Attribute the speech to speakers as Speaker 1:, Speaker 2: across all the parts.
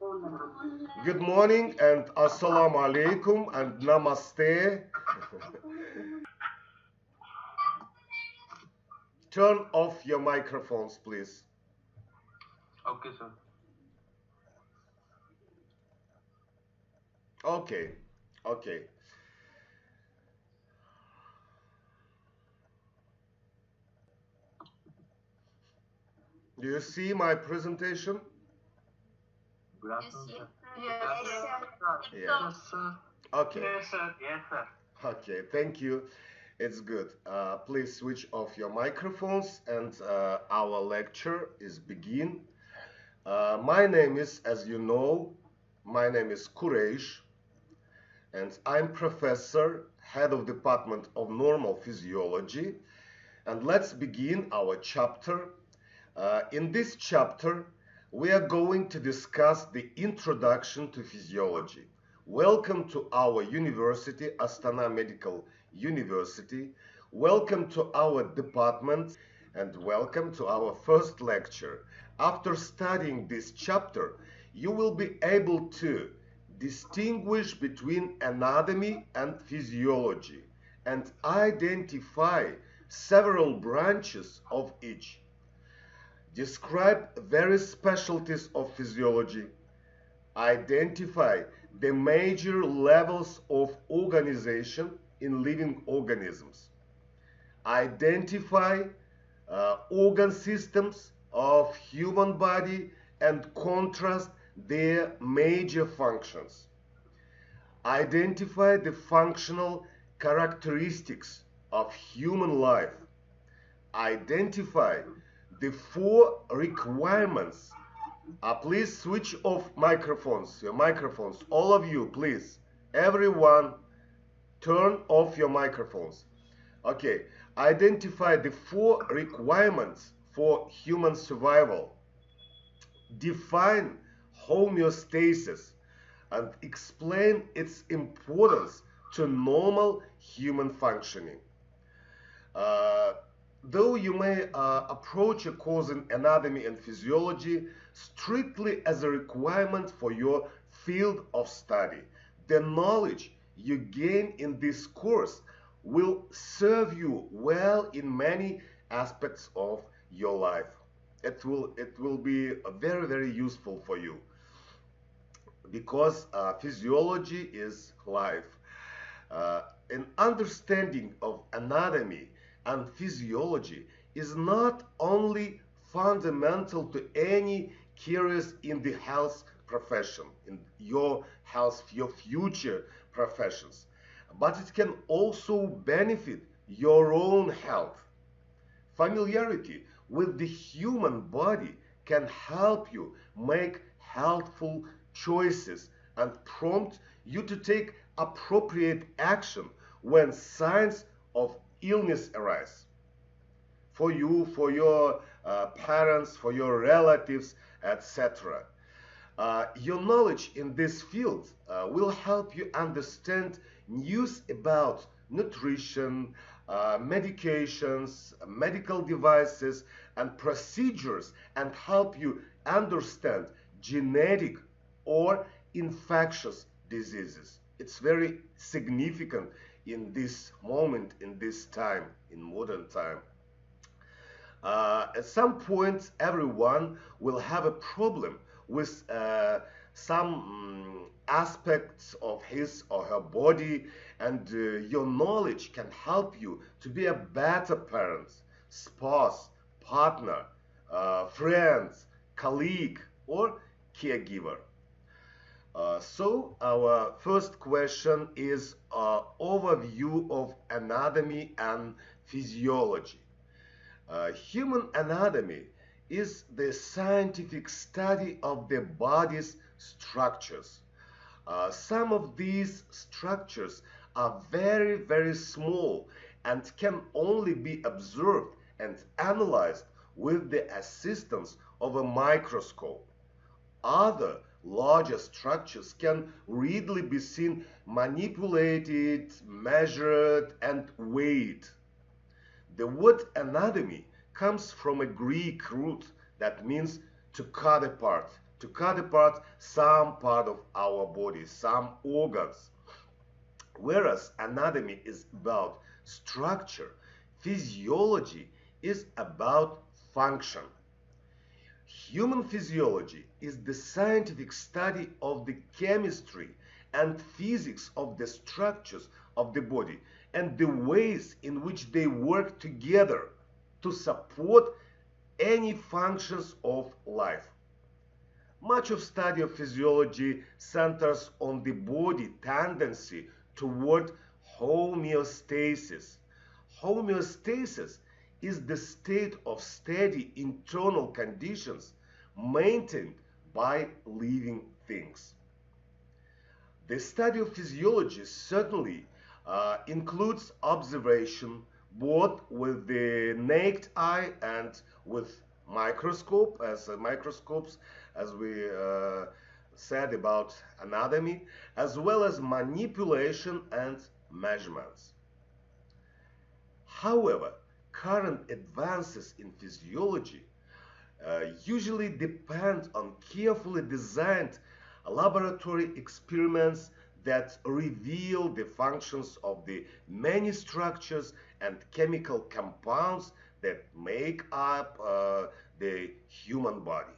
Speaker 1: Good morning and assalamu alaikum and namaste. Turn off your microphones, please.
Speaker 2: Okay, sir.
Speaker 1: Okay, okay. Do you see my presentation?
Speaker 2: Good afternoon, sir.
Speaker 3: Yes, sir.
Speaker 1: Yeah.
Speaker 2: Yes, sir.
Speaker 1: Okay,
Speaker 2: Yes, sir. Yes, sir.
Speaker 1: okay, thank you. It's good. Please switch off your microphones and our lecture is begin. My name is, as you know, my name is Kureysh and I'm professor, head of Department of Normal Physiology. And let's begin our chapter. In this chapter, we are going to discuss the introduction to physiology. Welcome to our university, Astana Medical University. Welcome to our department and welcome to our first lecture. After studying this chapter, you will be able to distinguish between anatomy and physiology and identify several branches of each. Describe various specialties of physiology. Identify the major levels of organization in living organisms. Identify organ systems of human body and contrast their major functions. Identify the functional characteristics of human life. Identify the four requirements. Please switch off microphones, your microphones. All of you, please. Everyone, turn off your microphones. Okay, identify the four requirements for human survival. Define homeostasis and explain its importance to normal human functioning. Uh, though you may approach a course in anatomy and physiology strictly as a requirement for your field of study, the knowledge you gain in this course will serve you well in many aspects of your life. It will be very useful for you because physiology is life. Uh, an understanding of anatomy and physiology is not only fundamental to any careers in the health profession, in your health, your future professions, but it can also benefit your own health. Familiarity with the human body can help you make healthful choices and prompt you to take appropriate action when signs of illness arise. For you, for your parents, for your relatives, etc. Your knowledge in this field will help you understand news about nutrition, medications, medical devices, and procedures, and help you understand genetic or infectious diseases. It's very significant in this moment, in this time, in modern time. At some point, everyone will have a problem with some aspects of his or her body, and your knowledge can help you to be a better parent, spouse, partner, friends, colleague, or caregiver. So our first question is overview of anatomy and physiology. Human anatomy is the scientific study of the body's structures. Some of these structures are very small and can only be observed and analyzed with the assistance of a microscope. Other larger structures can readily be seen, manipulated, measured, and weighed. The word anatomy comes from a Greek root that means to cut apart, to cut apart some part of our body, some organs. Whereas anatomy is about structure, physiology is about function. Human physiology is the scientific study of the chemistry and physics of the structures of the body and the ways in which they work together to support any functions of life. Much of study of physiology centers on the body tendency toward homeostasis. Homeostasis is the state of steady internal conditions maintained by living things. The study of physiology certainly includes observation both with the naked eye and with microscopes, as we said about anatomy, as well as manipulation and measurements. However, current advances in physiology usually depend on carefully designed laboratory experiments that reveal the functions of the many structures and chemical compounds that make up the human body.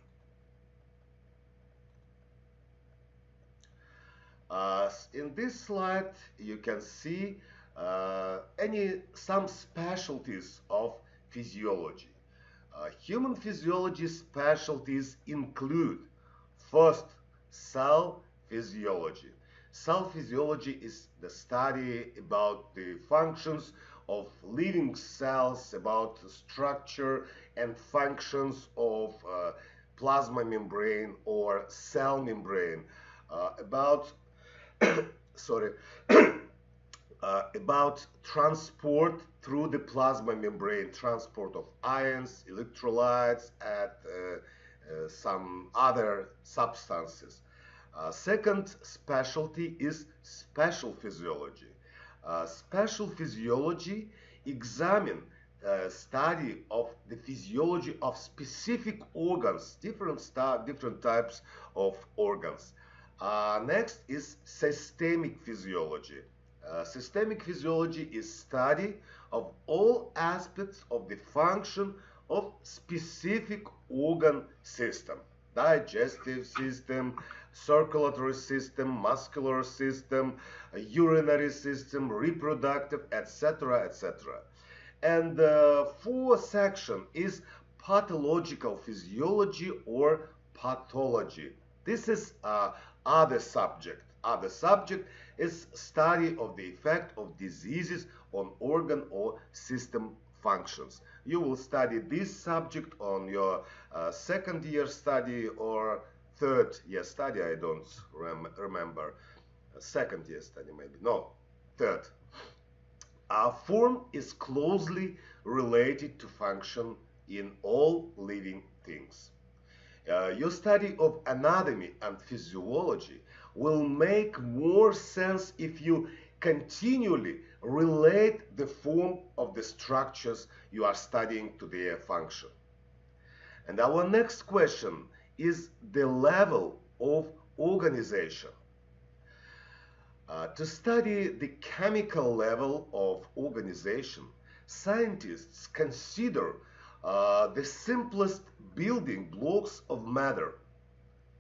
Speaker 1: In this slide, you can see some specialties of physiology. Human physiology specialties include, first, cell physiology. Cell physiology is the study about the functions of living cells, about the structure and functions of plasma membrane or cell membrane, about sorry, about transport through the plasma membrane, transport of ions, electrolytes, and some other substances. Second specialty is special physiology. Special physiology examine study of the physiology of specific organs, different types of organs. Next is systemic physiology. Systemic physiology is study of all aspects of the function of specific organ system. Digestive system, circulatory system, muscular system, urinary system, reproductive, etc., etc. And the fourth section is pathological physiology or pathology. This is other subject. Other subject is study of the effect of diseases on organ or system functions. You will study this subject on your second year study or third year study. I don't remember. Second year study maybe. No, third. Form is closely related to function in all living things. Your study of anatomy and physiology will make more sense if you continually relate the form of the structures you are studying to their function. And our next question is the level of organization. To study the chemical level of organization, scientists consider the simplest building blocks of matter,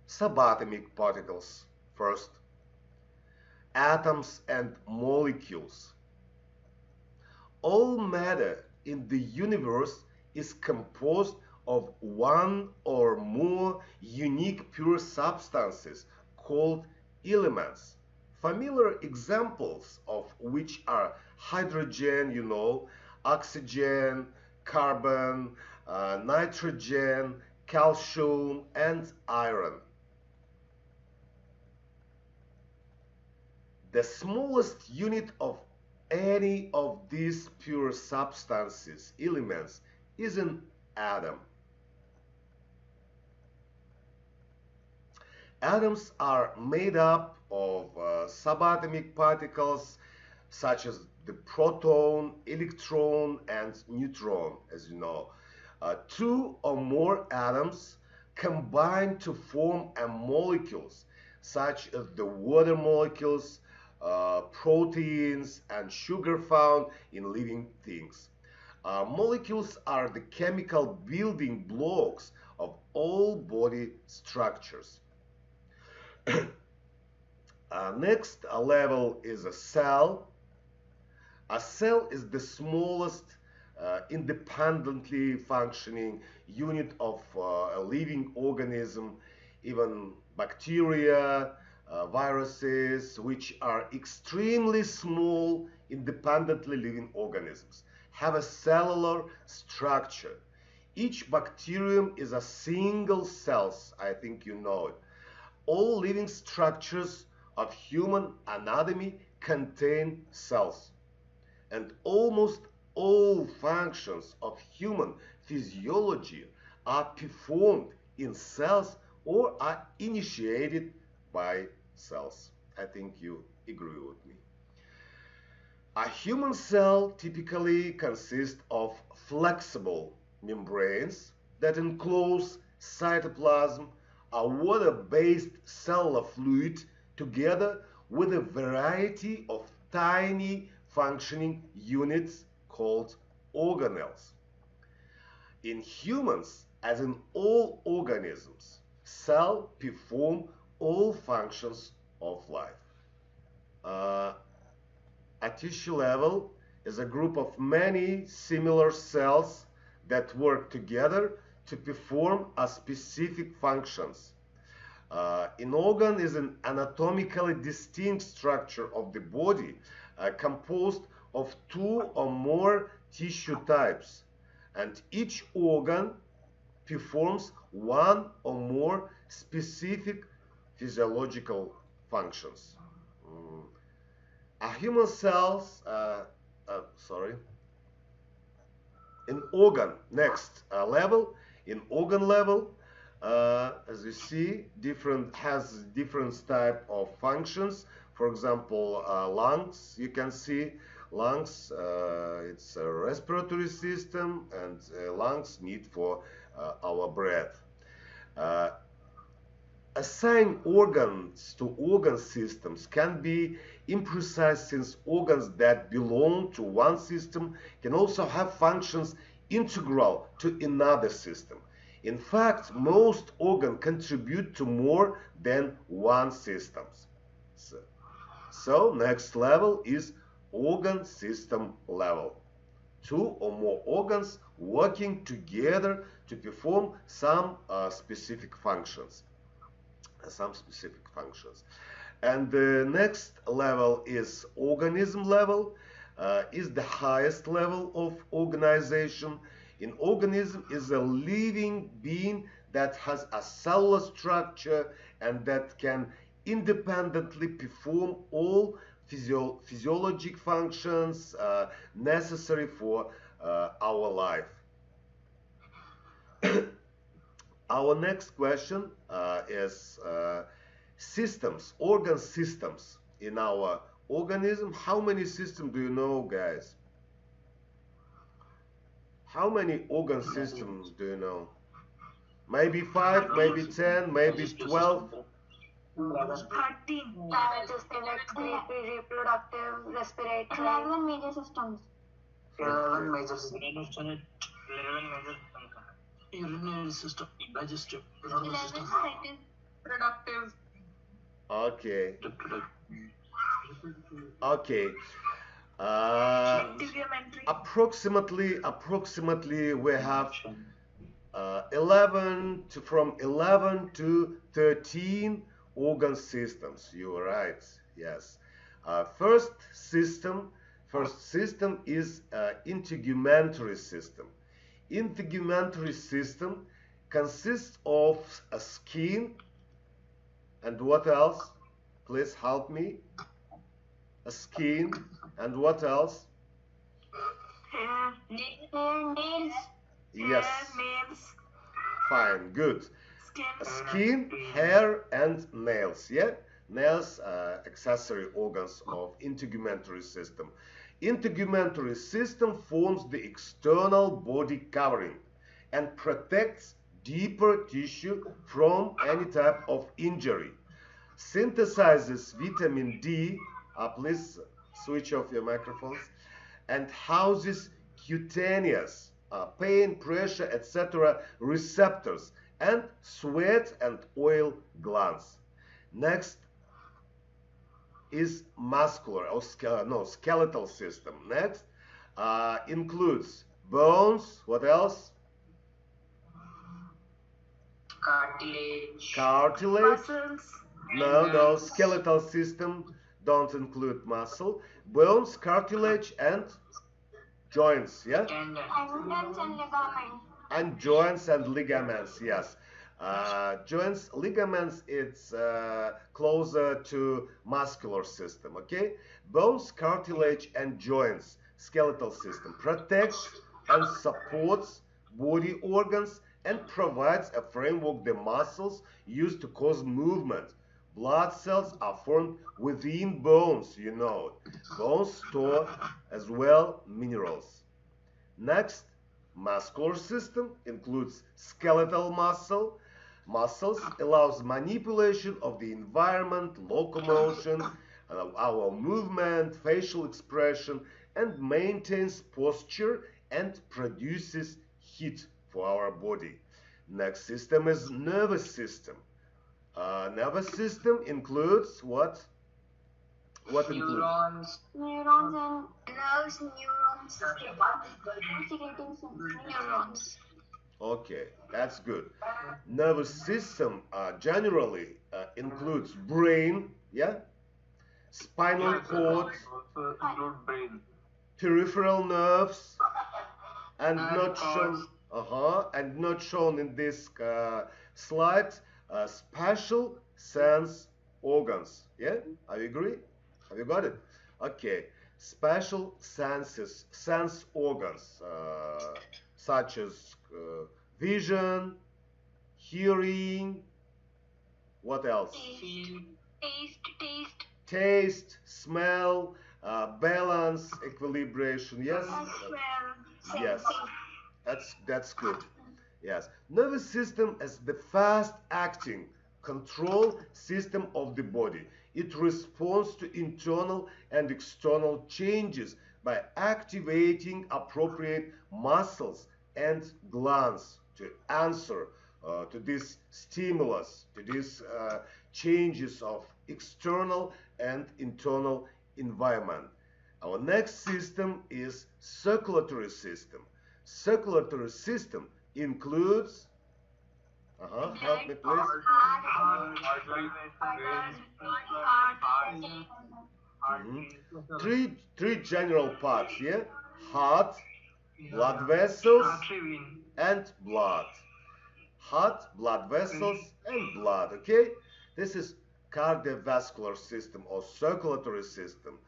Speaker 1: subatomic particles first, atoms and molecules. All matter in the universe is composed of one or more unique pure substances called elements. Familiar examples of which are hydrogen, oxygen, carbon, nitrogen, calcium, and iron. The smallest unit of any of these pure substances, elements, is an atom. Atoms are made up of subatomic particles such as the proton, electron, and neutron, as you know. Two or more atoms combine to form molecules such as the water molecules, proteins, and sugar found in living things. Molecules are the chemical building blocks of all body structures. Next level is a cell. A cell is the smallest independently functioning unit of a living organism. Even bacteria, viruses, which are extremely small independently living organisms, have a cellular structure. Each bacterium is a single cell. I think you know it. All living structures of human anatomy contain cells, and almost all functions of human physiology are performed in cells or are initiated by cells. I think you agree with me. A human cell typically consists of flexible membranes that enclose cytoplasm, a water-based cellular fluid, together with a variety of tiny functioning units called organelles. In humans, as in all organisms, cells perform all functions of life. At tissue level is a group of many similar cells that work together to perform a specific functions. An organ is an anatomically distinct structure of the body composed of two or more tissue types, and each organ performs one or more specific physiological functions. A human cells, in organ, next level, in organ level, as you see, has different type of functions. For example, lungs, you can see lungs, it's a respiratory system, and lungs need for our breath. Assign organs to organ systems can be imprecise, since organs that belong to one system can also have functions integral to another system. In fact, most organs contribute to more than one system. So next level is organ system level. Two or more organs working together to perform some specific functions. And the next level is organism level, is the highest level of organization. An organism is a living being that has a cellular structure and that can independently perform all physiologic functions necessary for our life. Our next question is systems, organ systems in our organism. How many systems do you know, guys? How many organ systems do you know? Maybe 5, maybe 10, maybe 12.
Speaker 3: 13. Digestive, reproductive, respiratory. 11 major systems.
Speaker 2: 11 major systems. 11 major systems. Urinary system, digestive, system. Reproductive.
Speaker 1: Okay. Approximately we have from 11 to 13 organ systems. You are right. Yes. First system is integumentary system. Integumentary system consists of a skin and what else? Please help me. A skin and what else?
Speaker 3: Hair, nails.
Speaker 1: Yes.
Speaker 3: Hair, nails.
Speaker 1: Fine, good.
Speaker 3: Skin,
Speaker 1: hair, and nails. Yeah, nails are accessory organs of integumentary system. Integumentary system forms the external body covering and protects deeper tissue from any type of injury. Synthesizes vitamin D, please switch off your microphones, and houses cutaneous pain, pressure, etc. receptors and sweat and oil glands. Next is muscular or skeletal system. Next includes bones. What else?
Speaker 2: Cartilage.
Speaker 1: Cartilage.
Speaker 3: Muscles.
Speaker 1: No, skeletal system don't include muscle. Bones, cartilage, and joints, yeah?
Speaker 3: Tendons and ligaments.
Speaker 1: And joints and ligaments, yes. Joints, ligaments, it's closer to muscular system, okay? Bones, cartilage, and joints, skeletal system, protects and supports body organs and provides a framework the muscles use to cause movement. Blood cells are formed within bones, you know. Bones store as well minerals. Next, muscular system includes skeletal muscles, allows manipulation of the environment, locomotion, our movement, facial expression, and maintains posture and produces heat for our body. Next system is nervous system. Nervous system includes what? What includes?
Speaker 2: Neurons.
Speaker 3: Neurons and nerves, neurons, secreting neurons.
Speaker 1: Okay, that's good. Nervous system generally includes brain, yeah, spinal cord,
Speaker 2: Also include brain.
Speaker 1: peripheral nerves, and
Speaker 2: And
Speaker 1: not shown. And not shown in this slide. Special sense organs. Yeah, are you agree? Have you got it? Okay. Special sense organs, such as vision, hearing. What else? Taste, smell, balance, equilibration. Yes. Yes. That's good. Yes. Nervous system is the fast-acting control system of the body. It responds to internal and external changes by activating appropriate muscles and glands to answer to this stimulus, to these changes of external and internal environment. Our next system is circulatory system. Circulatory system includes, help me please. Three general parts, yeah? Heart, blood vessels, and blood. Heart, blood vessels, and blood, okay? This is cardiovascular system or circulatory system.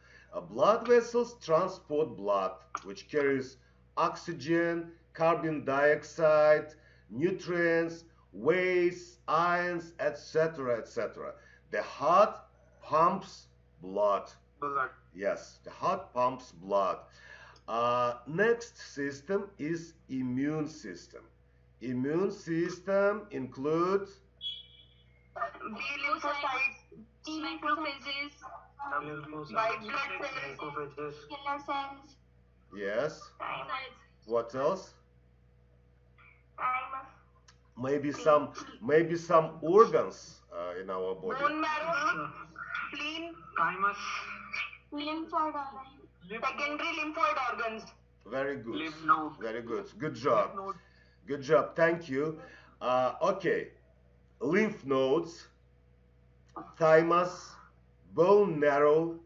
Speaker 1: Blood vessels transport blood, which carries oxygen, carbon dioxide, nutrients, waste, ions, etc., etc. The heart pumps blood. Yes, the heart pumps blood. Next system is immune system. Immune system includes
Speaker 3: T lymphocytes, white blood cells, killer cells,
Speaker 1: yes.
Speaker 3: thymus,
Speaker 1: What else?
Speaker 3: thymus,
Speaker 1: Maybe some organs in our body.
Speaker 2: Bone marrow, spleen, thymus,
Speaker 3: lymphoid organ,
Speaker 2: secondary lymphoid organs.
Speaker 1: Very good.
Speaker 2: Lymph node.
Speaker 1: Very good. Good job. Good job. Thank you. Okay. Lymph nodes, thymus, bone marrow,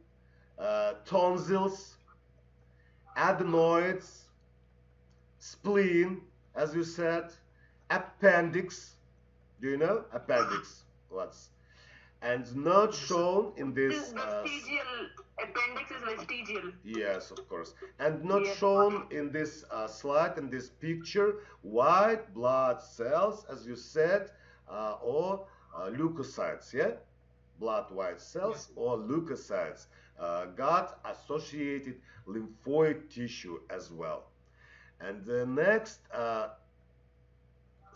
Speaker 1: tonsils, adenoids, spleen, as you said, appendix. Do you know appendix? What's and not shown in this.
Speaker 2: Vestigial. Appendix is vestigial.
Speaker 1: Yes, of course, and not shown in this slide, in this picture, white blood cells, as you said, or leukocytes. Yeah, blood white cells or leukocytes, gut associated lymphoid tissue as well. And the next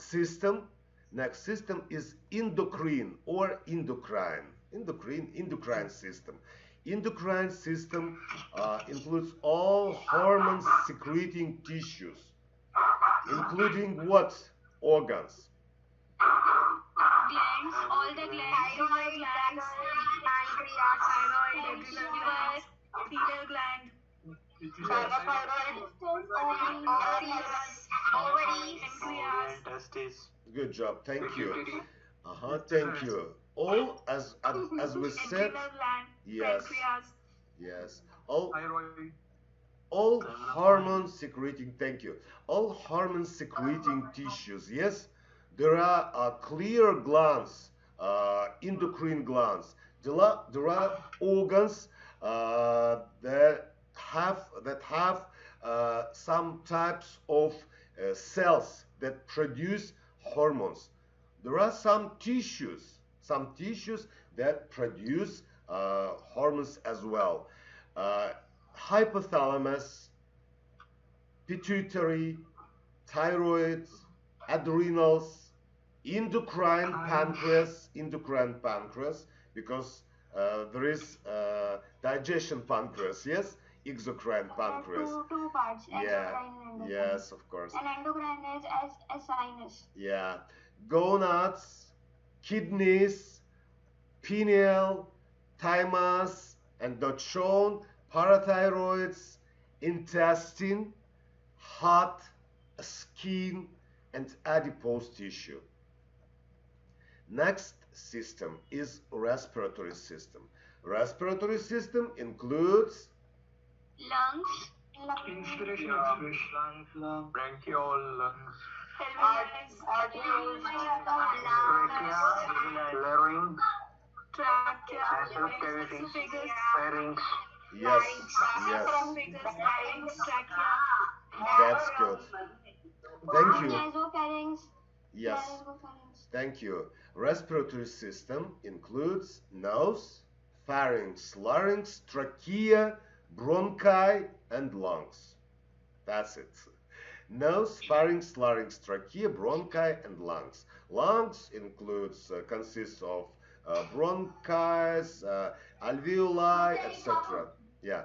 Speaker 1: system, next system is endocrine or endocrine. Endocrine system. Endocrine system includes all hormones secreting tissues, including what organs?
Speaker 3: Glands, all the glands, thyroid glands, pancreas, thyroid, liver, renal gland,
Speaker 2: Parathyroid.
Speaker 3: ovaries, pancreas.
Speaker 2: Testes.
Speaker 1: Good job. Thank you. Thank you. All as we said.
Speaker 3: Adrenal gland,
Speaker 1: Yes.
Speaker 3: pancreas.
Speaker 1: Yes. All
Speaker 2: Thyroid.
Speaker 1: hormone secreting. Thank you. All hormone secreting tissues. Yes. There are clear glands, endocrine glands. There are organs that have some types of cells that produce hormones. There are some tissues that produce hormones as well. Hypothalamus, pituitary, thyroid, adrenals, endocrine pancreas, because there is digestion pancreas, yes, exocrine pancreas.
Speaker 3: Two parts,
Speaker 1: Yeah,
Speaker 3: endocrine and endocrine.
Speaker 1: yes, of course.
Speaker 3: And endocrine is as sinus.
Speaker 1: Yeah, gonads, kidneys, pineal, thymus, and not shown, parathyroids, intestine, heart, skin, and adipose tissue. Next system is respiratory system. Respiratory system includes
Speaker 3: Lungs,
Speaker 2: Inspiration, expiration. Lungs, bronchiole, lungs. Arterioles, trachea, larynx,
Speaker 3: trachea,
Speaker 2: nasal cavity,
Speaker 3: esophagus,
Speaker 2: pharynx.
Speaker 1: yes,
Speaker 3: esophagus, larynx, trachea.
Speaker 1: that's good. Thank you.
Speaker 3: Nasopharynx.
Speaker 1: Yes,
Speaker 3: Nasopharynx.
Speaker 1: thank you. Respiratory system includes nose, pharynx, larynx, trachea, bronchi, and lungs. That's it. Nose, pharynx, larynx, trachea, bronchi, and lungs. Lungs consists of bronchi, alveoli, etc. Yeah.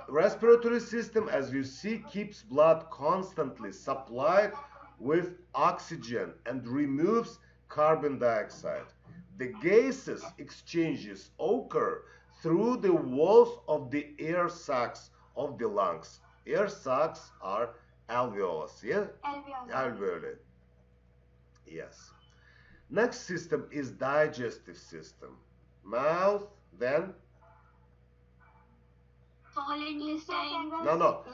Speaker 1: Respiratory system, as you see, keeps blood constantly supplied with oxygen and removes carbon dioxide. The gases exchanges occur through the walls of the air sacs of the lungs. Air sacs are alveolus, yeah? Alveoli. Yes. Next system is digestive system. Mouth, then
Speaker 3: Small intestine.
Speaker 1: no.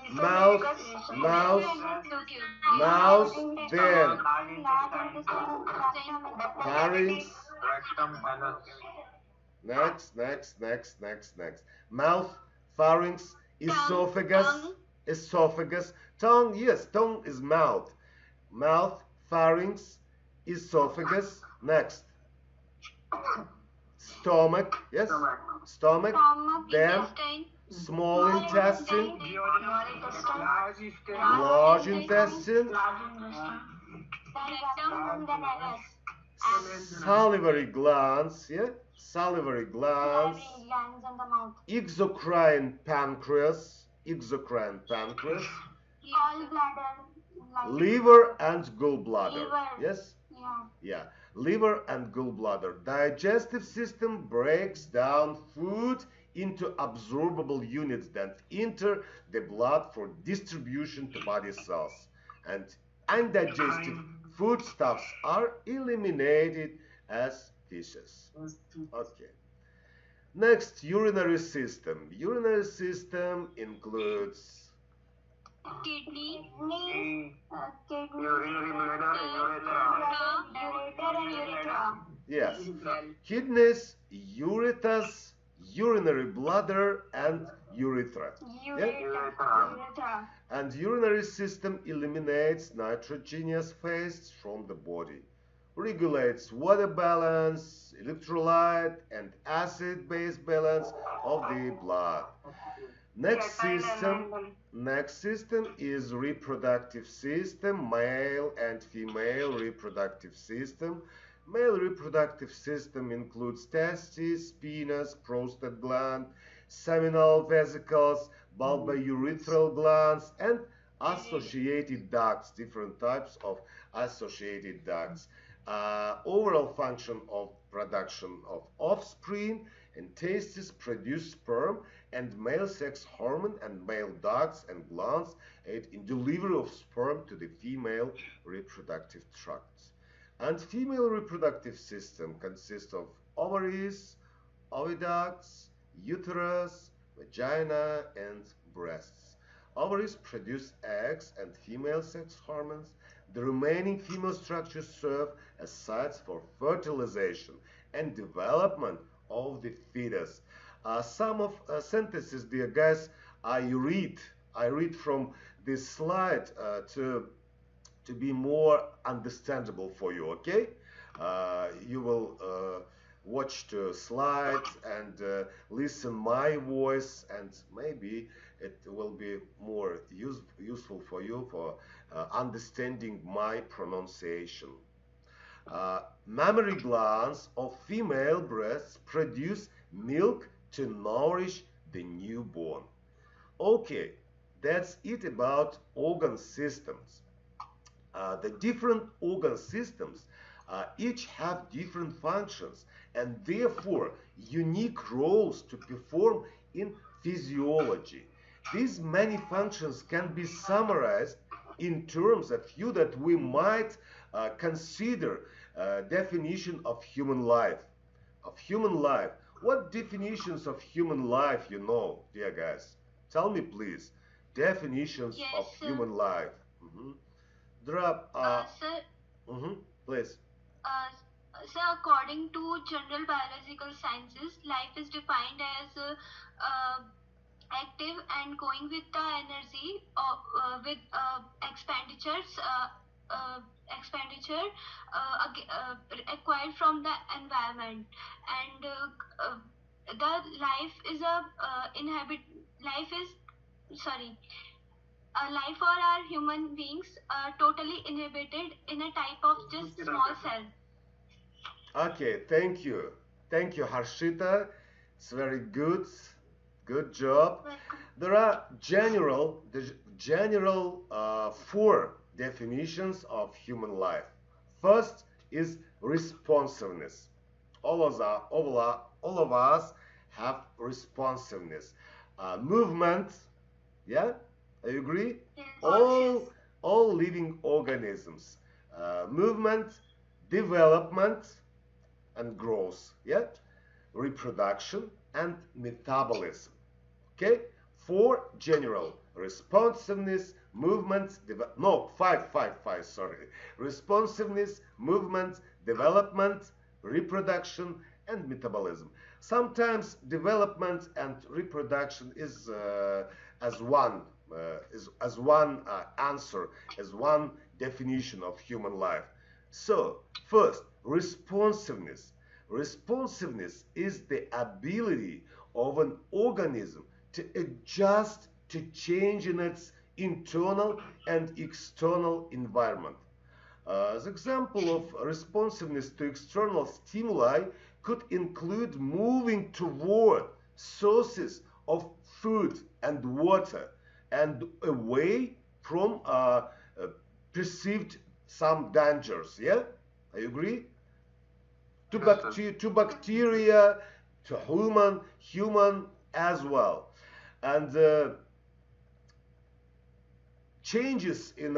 Speaker 1: Mouth, then pharynx.
Speaker 2: Rectum, anus.
Speaker 1: Next. Mouth, pharynx, esophagus, tongue. Yes, tongue is mouth. Mouth, pharynx, esophagus. Next, stomach. Yes, stomach. Then
Speaker 3: Intestine.
Speaker 1: small intestine,
Speaker 2: Large
Speaker 1: large
Speaker 2: intestine.
Speaker 1: intestine,
Speaker 3: Rectum. Then anus.
Speaker 1: salivary glands. Yeah, salivary glands.
Speaker 3: Glands in the mouth.
Speaker 1: Exocrine pancreas,
Speaker 3: Gallbladder. Like
Speaker 1: liver and gallbladder.
Speaker 3: Liver.
Speaker 1: Yes,
Speaker 3: Yeah.
Speaker 1: liver and gallbladder. Digestive system breaks down food into absorbable units that enter the blood for distribution to body cells, and undigested foodstuffs are eliminated as feces. Okay. Next, urinary system. Urinary system includes
Speaker 3: Kidney.
Speaker 2: Kidney, urinary bladder, urethra.
Speaker 3: Ureter and urethra.
Speaker 1: yes, kidneys, ureters, urinary bladder, and urethra.
Speaker 3: Urethra.
Speaker 1: And urinary system eliminates nitrogenous waste from the body, regulates water balance, electrolyte, and acid-base balance of the blood. Next
Speaker 3: Fertile
Speaker 1: system,
Speaker 3: and
Speaker 1: next system is reproductive system, male and female reproductive system. Male reproductive system includes testes, penis, prostate gland, seminal vesicles, bulbourethral glands, and associated ducts, different types of associated ducts. Overall function of production of offspring, and testes produce sperm and male sex hormone, and male ducts and glands aid in delivery of sperm to the female reproductive tracts. And female reproductive system consists of ovaries, oviducts, uterus, vagina, and breasts. Ovaries produce eggs and female sex hormones. The remaining female structures serve as sites for fertilization and development of the fetus. Some of sentences, dear guys, I read from this slide to be more understandable for you. Okay, you will watch the slides and listen my voice, and maybe it will be more useful for you for understanding my pronunciation. Mammary glands of female breasts produce milk to nourish the newborn. Okay, that's it about organ systems. The different organ systems each have different functions and therefore unique roles to perform in physiology. These many functions can be summarized in terms of few that we might consider definition of human life. Of human life. What definitions of human life you know, dear guys? Tell me, please. Definitions
Speaker 3: yes,
Speaker 1: of
Speaker 3: sir.
Speaker 1: human life. Mhm. Drop.
Speaker 3: Sir,
Speaker 1: Please.
Speaker 3: uh, so according to general biological sciences, life is defined as active and going with the energy with expenditures expenditure acquired from the environment, and the life is a inhabit life is sorry life for our human beings totally inhibited in a type of just small cell.
Speaker 1: Okay, thank you. Thank you, Harshita. It's very good. Good job.
Speaker 3: Welcome.
Speaker 1: There are general four definitions of human life. First is responsiveness. All of us have responsiveness. Movement, yeah, I agree.
Speaker 3: Yes.
Speaker 1: All all living organisms, movement, development, and growth, yeah, reproduction and metabolism. Okay, four general: responsiveness, movement, no, five, sorry, responsiveness, movement, development, reproduction, and metabolism. Sometimes development and reproduction is as one as one answer, as one definition of human life. So first, responsiveness. Responsiveness is the ability of an organism to adjust to change in its internal and external environment. As example of responsiveness to external stimuli could include moving toward sources of food and water and away from perceived some dangers. Yeah, I agree. To bacteria, to human as well, and changes in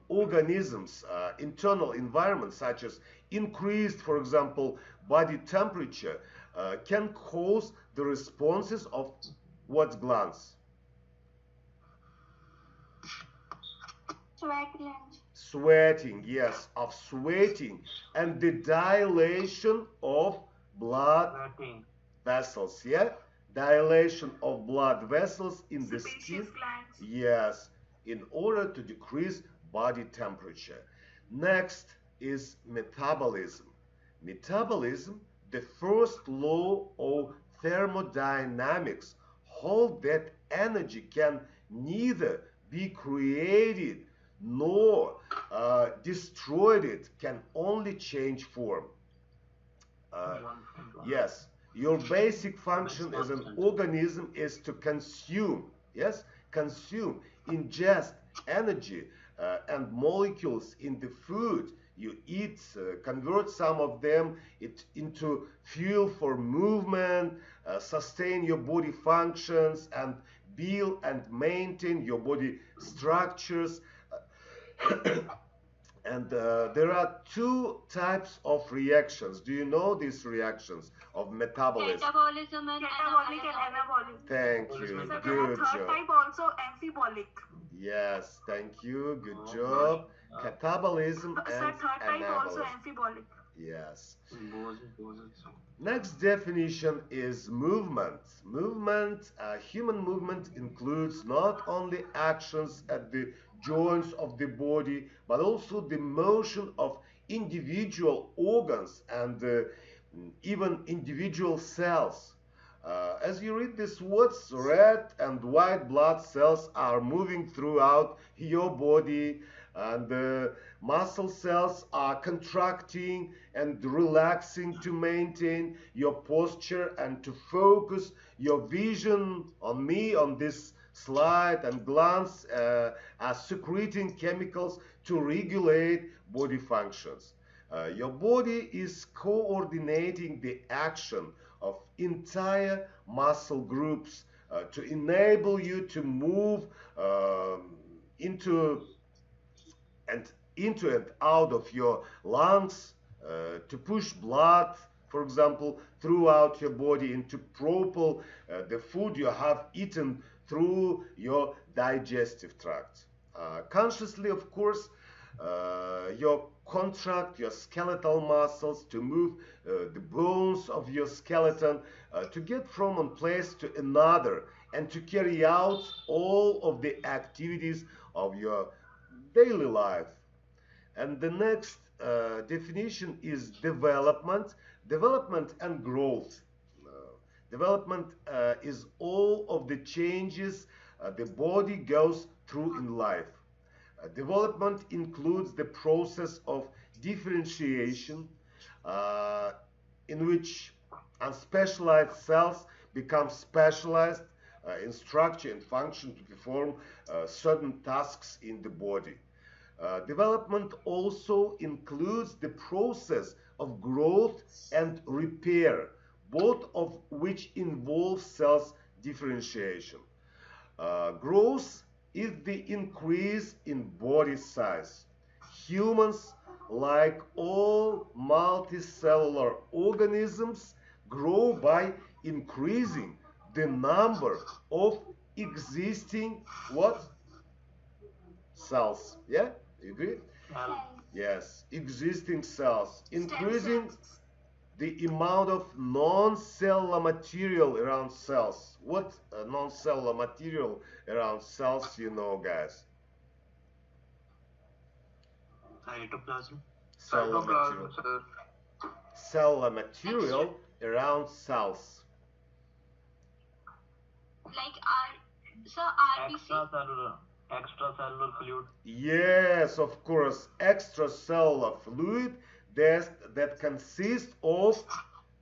Speaker 1: organisms' internal environment, such as increased, for example, body temperature, can cause the responses of what glands?
Speaker 3: Sweat glands.
Speaker 1: Sweating, yes, of sweating, and the dilation of blood
Speaker 2: Sweating.
Speaker 1: vessels, yeah, dilation of blood vessels in the
Speaker 3: Sebaceous
Speaker 1: skin,
Speaker 3: glands.
Speaker 1: yes, in order to decrease body temperature. Next is metabolism. Metabolism, the first law of thermodynamics, all that energy can neither be created nor destroyed. It can only change form. Yes, your basic function as an organism is to consume, yes, consume, ingest energy and molecules in the food you eat, convert some of them into fuel for movement, sustain your body functions, and build and maintain your body structures. And there are two types of reactions. Do you know these reactions of metabolism?
Speaker 3: Catabolism and
Speaker 4: Catabolic and
Speaker 3: anabolism.
Speaker 4: anabolic.
Speaker 1: Thank you.
Speaker 4: So there are
Speaker 1: Good
Speaker 4: third
Speaker 1: job.
Speaker 4: type also amphibolic.
Speaker 1: Yes, thank you. Good job. Catabolism
Speaker 4: Sir,
Speaker 1: and
Speaker 4: third type also
Speaker 1: anabolism.
Speaker 4: amphibolic.
Speaker 1: Yes. Next definition is movement. Human movement includes not only actions at the joints of the body, but also the motion of individual organs and even individual cells. As you read these words, red and white blood cells are moving throughout your body, and the muscle cells are contracting and relaxing to maintain your posture and to focus your vision on me on this slide, and glands are secreting chemicals to regulate body functions. Your body is coordinating the action of entire muscle groups to enable you to move into and out of your lungs, to push blood, for example, throughout your body, and to propel the food you have eaten through your digestive tract. Consciously, of course, you contract your skeletal muscles to move the bones of your skeleton to get from one place to another and to carry out all of the activities of your daily life. And the next definition is development. Development and growth. Development is all of the changes the body goes through in life. Development includes the process of differentiation, in which unspecialized cells become specialized in structure and function to perform certain tasks in the body. Development also includes the process of growth and repair, both of which involve cells differentiation. Growth is the increase in body size. Humans, like all multicellular organisms, grow by increasing the number of existing what? Cells. Yeah? You agree? Yes, existing cells. Increasing the amount of non-cellular material around cells. What non-cellular material around cells you know, guys?
Speaker 2: Cytoplasm.
Speaker 1: Cellular material.
Speaker 2: Sir.
Speaker 1: Cellular material around cells.
Speaker 3: Like RBC.
Speaker 2: Extracellular fluid.
Speaker 1: Yes, of course, extracellular fluid that consists of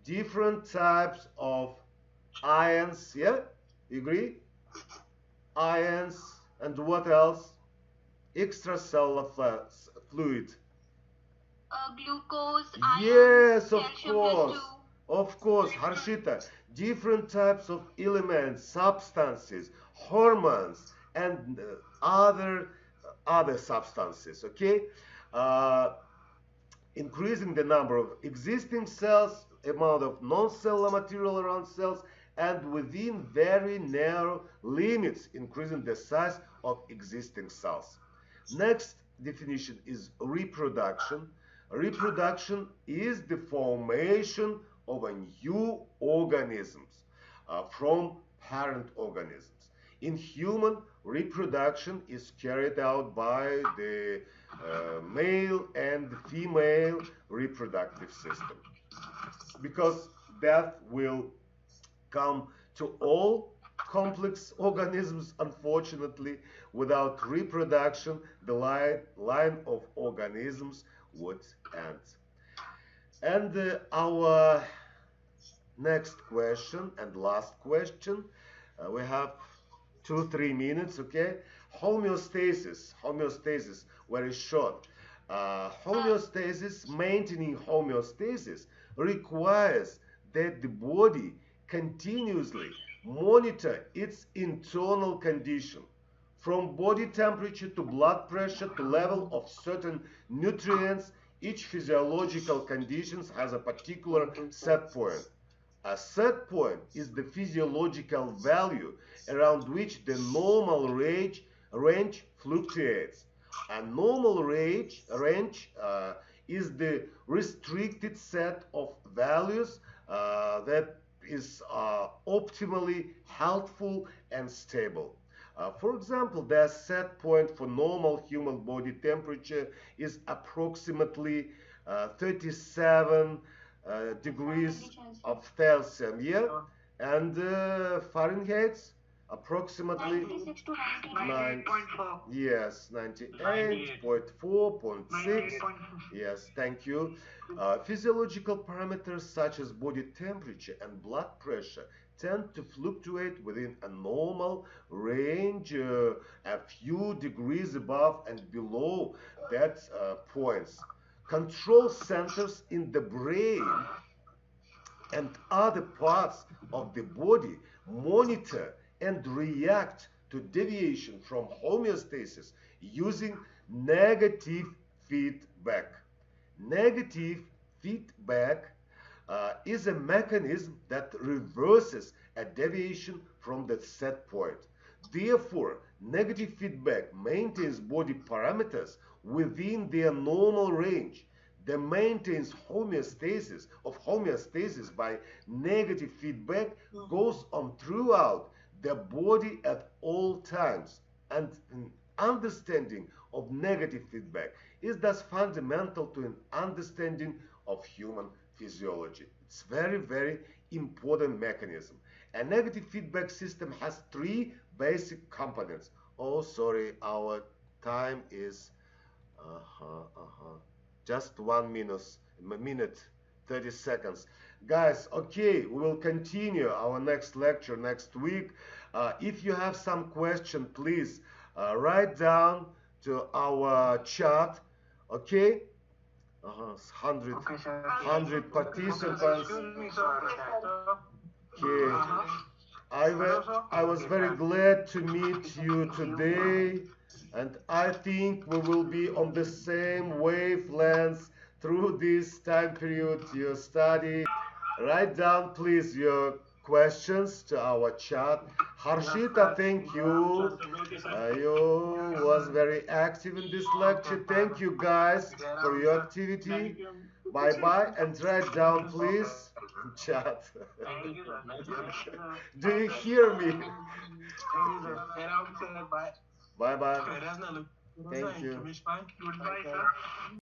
Speaker 1: different types of ions. Yeah, you agree? Ions, and what else? Extracellular fluid.
Speaker 3: Glucose,
Speaker 1: Yes, of
Speaker 3: calcium
Speaker 1: course.
Speaker 3: plus 2.
Speaker 1: Of course, Harshita. Different types of elements, substances, hormones, and other substances. Okay, increasing the number of existing cells, amount of non-cellular material around cells, and within very narrow limits, increasing the size of existing cells. Next definition is reproduction. Reproduction is the formation of a new organisms from parent organisms. In human, reproduction is carried out by the male and female reproductive system, because death will come to all complex organisms. Unfortunately, without reproduction, the line of organisms would end. And our next question and last question, we have 2-3 minutes, okay? Homeostasis, very short. Homeostasis, maintaining homeostasis requires that the body continuously monitor its internal condition, from body temperature to blood pressure to level of certain nutrients. Each physiological condition has a particular set point. A set point is the physiological value around which the normal range fluctuates. A normal range is the restricted set of values that is optimally healthful and stable. For example, the set point for normal human body temperature is approximately 37 degrees of Celsius, yeah, and Fahrenheit approximately
Speaker 3: 96 to
Speaker 1: 9,
Speaker 4: 98.4.
Speaker 1: yes, 98.4.6. Yes, thank you. Physiological parameters such as body temperature and blood pressure tend to fluctuate within a normal range, a few degrees above and below that points. Control centers in the brain and other parts of the body monitor and react to deviation from homeostasis using negative feedback. Negative feedback is a mechanism that reverses a deviation from the set point. Therefore, negative feedback maintains body parameters within their normal range. The maintains homeostasis by negative feedback goes on throughout the body at all times, and an understanding of negative feedback is thus fundamental to an understanding of human physiology. It's very, very important mechanism. A negative feedback system has three basic components. Oh, sorry, our time is just 1 minute 30 seconds, guys. Okay, we will continue our next lecture next week. If you have some question, please write down to our chat. Okay, 100
Speaker 2: Okay, sir.
Speaker 1: 100 participants.
Speaker 2: Excuse me, sir.
Speaker 1: Okay, I was very glad to meet you today, and I think we will be on the same wavelengths through this time period you study. Write down, please, your questions to our chat. Harshita, thank you. You was very active in this lecture. Thank you, guys, for your activity. Bye bye, and write down, please, in chat.
Speaker 2: Thank you, sir.
Speaker 1: Do you hear me?
Speaker 2: Thank you, sir.
Speaker 1: Bye bye. Thank you.
Speaker 2: Goodbye, sir.